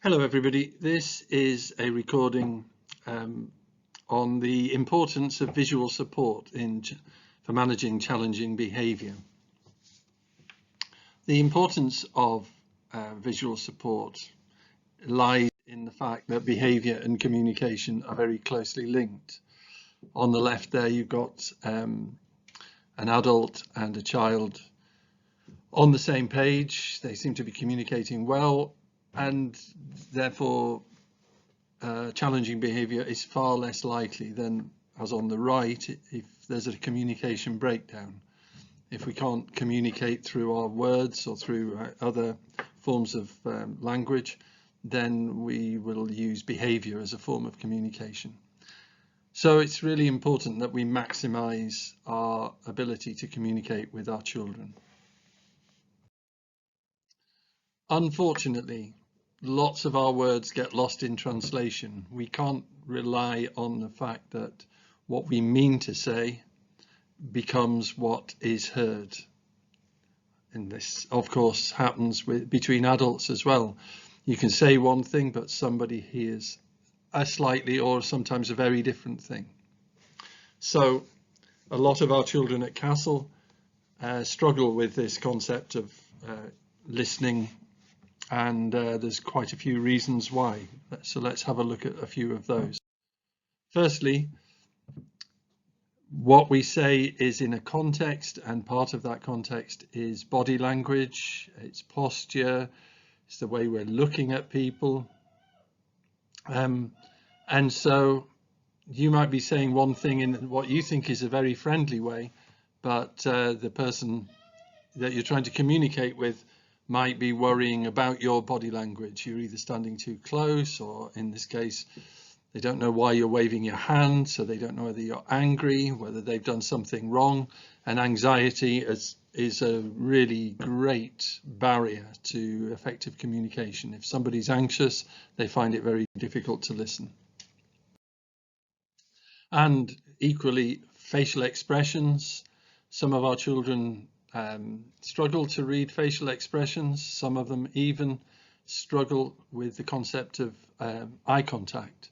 Hello everybody, this is a recording on the importance of visual support for managing challenging behaviour. The importance of visual support lies in the fact that behaviour and communication are very closely linked. On the left there you've got an adult and a child on the same page. They seem to be communicating well, and therefore challenging behaviour is far less likely than as on the right if there's a communication breakdown. If we can't communicate through our words or through other forms of language, then we will use behaviour as a form of communication. So it's really important that we maximise our ability to communicate with our children. Unfortunately, lots of our words get lost in translation. We can't rely on the fact that what we mean to say becomes what is heard. And this, of course, happens between adults as well. You can say one thing, but somebody hears a slightly or sometimes a very different thing. So a lot of our children at Castle struggle with this concept of listening, and there's quite a few reasons why. So let's have a look at a few of those. Firstly, what we say is in a context, and part of that context is body language, it's posture, it's the way we're looking at people. And so you might be saying one thing in what you think is a very friendly way, but the person that you're trying to communicate with might be worrying about your body language. You're either standing too close, or in this case, they don't know why you're waving your hand, so they don't know whether you're angry, whether they've done something wrong. And anxiety is a really great barrier to effective communication. If somebody's anxious, they find it very difficult to listen. And equally, facial expressions. Some of our children struggle to read facial expressions. Some of them even struggle with the concept of eye contact.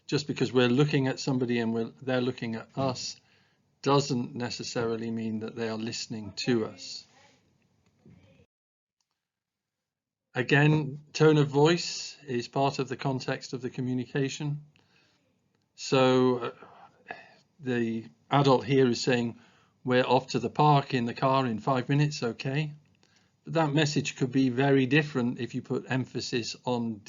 Just because we're looking at somebody and they're looking at us doesn't necessarily mean that they are listening to us. Again, tone of voice is part of the context of the communication. So the adult here is saying, we're off to the park in the car in 5 minutes, okay? But that message could be very different if you put emphasis on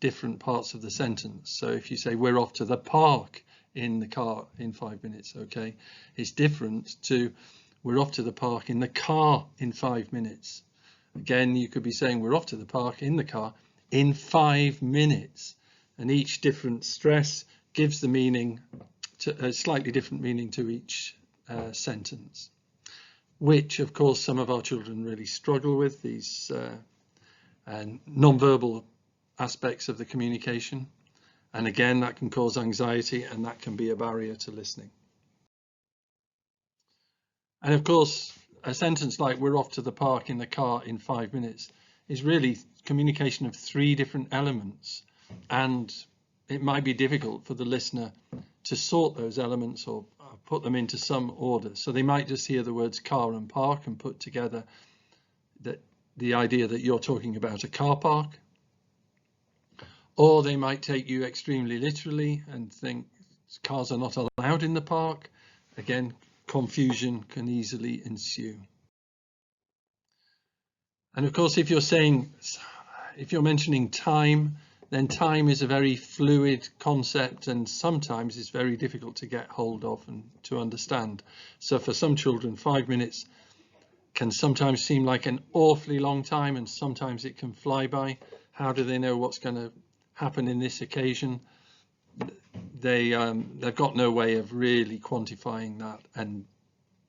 different parts of the sentence. So if you say, we're off to the park in the car in 5 minutes, okay? It's different to, we're off to the park in the car in 5 minutes. Again, you could be saying, we're off to the park in the car in 5 minutes. And each different stress gives the meaning, a slightly different meaning to each sentence, which of course some of our children really struggle with, these non-verbal aspects of the communication. And again, that can cause anxiety, and that can be a barrier to listening. And of course, a sentence like we're off to the park in the car in 5 minutes is really communication of 3 different elements, and it might be difficult for the listener to sort those elements or put them into some order. So they might just hear the words car and park and put together the idea that you're talking about a car park. Or they might take you extremely literally and think cars are not allowed in the park. Again, confusion can easily ensue. And of course, if you're mentioning time, then time is a very fluid concept, and sometimes it's very difficult to get hold of and to understand. So for some children, 5 minutes can sometimes seem like an awfully long time, and sometimes it can fly by. How do they know what's going to happen in this occasion? They've got no way of really quantifying that and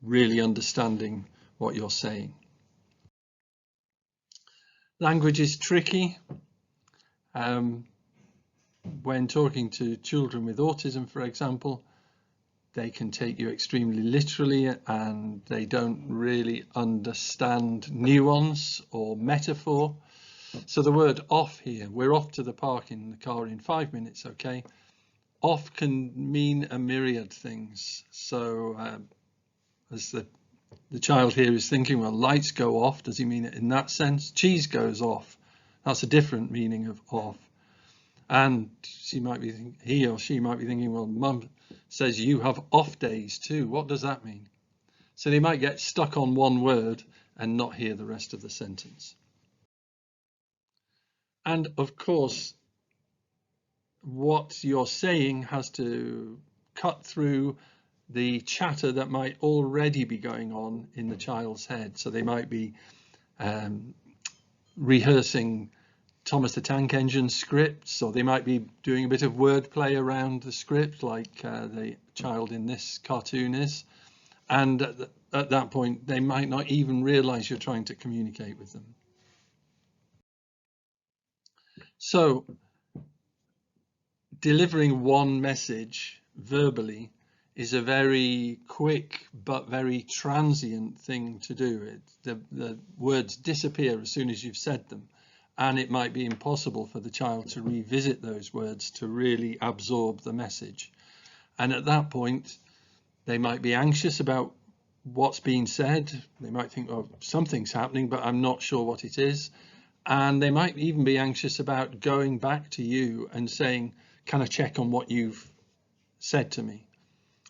really understanding what you're saying. Language is tricky. When talking to children with autism, for example, they can take you extremely literally, and they don't really understand nuance or metaphor. So the word off here, we're off to the park in the car in 5 minutes, okay? Off can mean a myriad things. So as the child here is thinking, well, lights go off, does he mean it in that sense? Cheese goes off, that's a different meaning of off. And he or she might be thinking, well, mum says you have off days too, what does that mean? So they might get stuck on one word and not hear the rest of the sentence. And of course, what you're saying has to cut through the chatter that might already be going on in the child's head. So they might be rehearsing Thomas the Tank Engine scripts, or they might be doing a bit of wordplay around the script, like the child in this cartoon is. And at that point, they might not even realize you're trying to communicate with them. So delivering one message verbally is a very quick but very transient thing to do. The words disappear as soon as you've said them, and it might be impossible for the child to revisit those words to really absorb the message. And at that point, they might be anxious about what's being said. They might think, oh, something's happening, but I'm not sure what it is. And they might even be anxious about going back to you and saying, can I check on what you've said to me?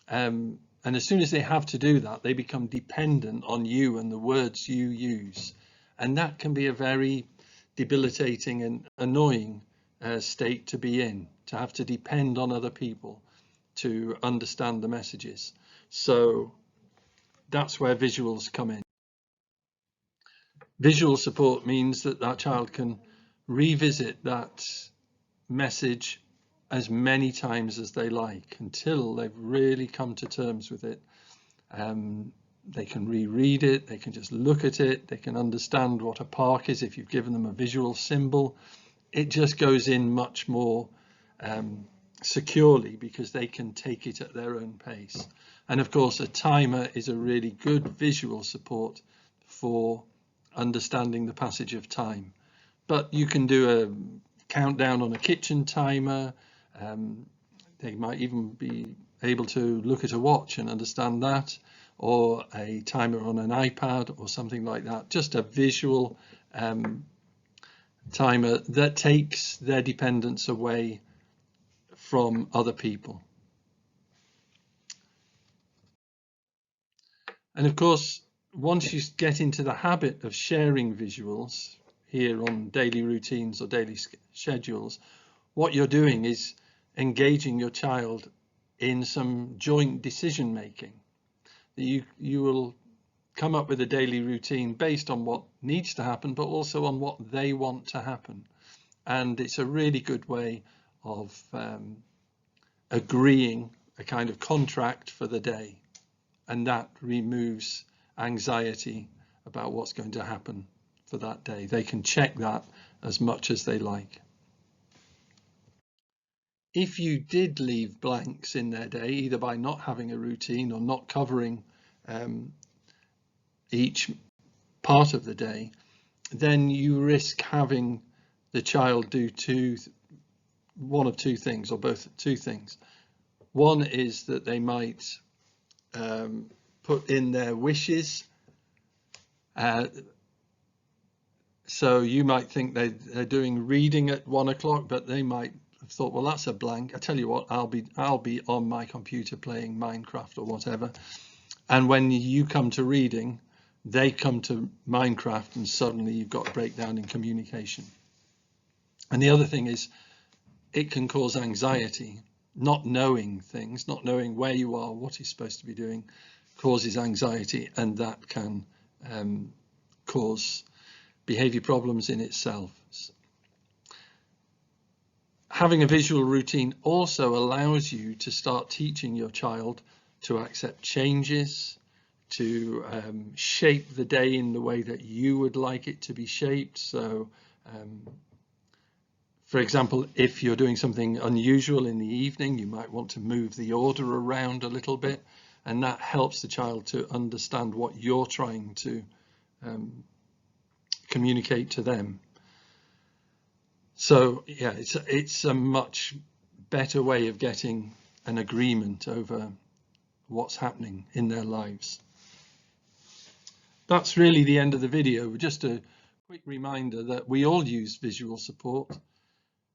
And as soon as they have to do that, they become dependent on you and the words you use. And that can be a very debilitating and annoying state to be in, to have to depend on other people to understand the messages. So that's where visuals come in. Visual support means that that child can revisit that message as many times as they like until they've really come to terms with it. They can reread it, they can just look at it, they can understand what a park is if you've given them a visual symbol. It just goes in much more securely because they can take it at their own pace. And of course, a timer is a really good visual support for understanding the passage of time. But you can do a countdown on a kitchen timer. They might even be able to look at a watch and understand that, or a timer on an iPad or something like that. Just a visual timer that takes their dependence away from other people. And of course, once you get into the habit of sharing visuals here on daily routines or daily schedules, what you're doing is engaging your child in some joint decision making. You will come up with a daily routine based on what needs to happen, but also on what they want to happen. And it's a really good way of agreeing a kind of contract for the day. And that removes anxiety about what's going to happen for that day. They can check that as much as they like. If you did leave blanks in their day, either by not having a routine or not covering each part of the day, then you risk having the child do one of two things, or both two things. One is that they might put in their wishes. So you might think they're doing reading at 1 o'clock, but they might have thought, well, that's a blank. I tell you what, I'll be on my computer playing Minecraft or whatever. And when you come to reading, they come to Minecraft, and suddenly you've got a breakdown in communication. And the other thing is, it can cause anxiety. Not knowing things, not knowing where you are, what you're supposed to be doing, causes anxiety, and that can cause behavior problems in itself. Having a visual routine also allows you to start teaching your child to accept changes, to shape the day in the way that you would like it to be shaped. So for example, if you're doing something unusual in the evening, you might want to move the order around a little bit, and that helps the child to understand what you're trying to communicate to them. So yeah, it's a much better way of getting an agreement over what's happening in their lives. That's really the end of the video. Just a quick reminder that we all use visual support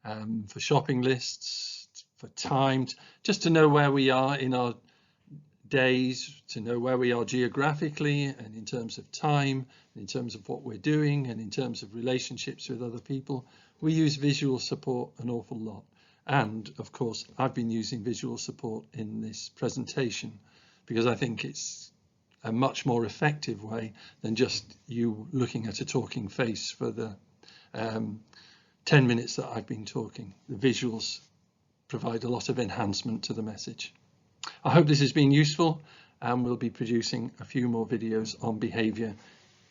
for shopping lists, for time, just to know where we are in our days, to know where we are geographically and in terms of time, in terms of what we're doing and in terms of relationships with other people. We use visual support an awful lot. And of course, I've been using visual support in this presentation because I think it's a much more effective way than just you looking at a talking face for the 10 minutes that I've been talking. The visuals provide a lot of enhancement to the message. I hope this has been useful, and we'll be producing a few more videos on behaviour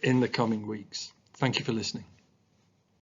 in the coming weeks. Thank you for listening.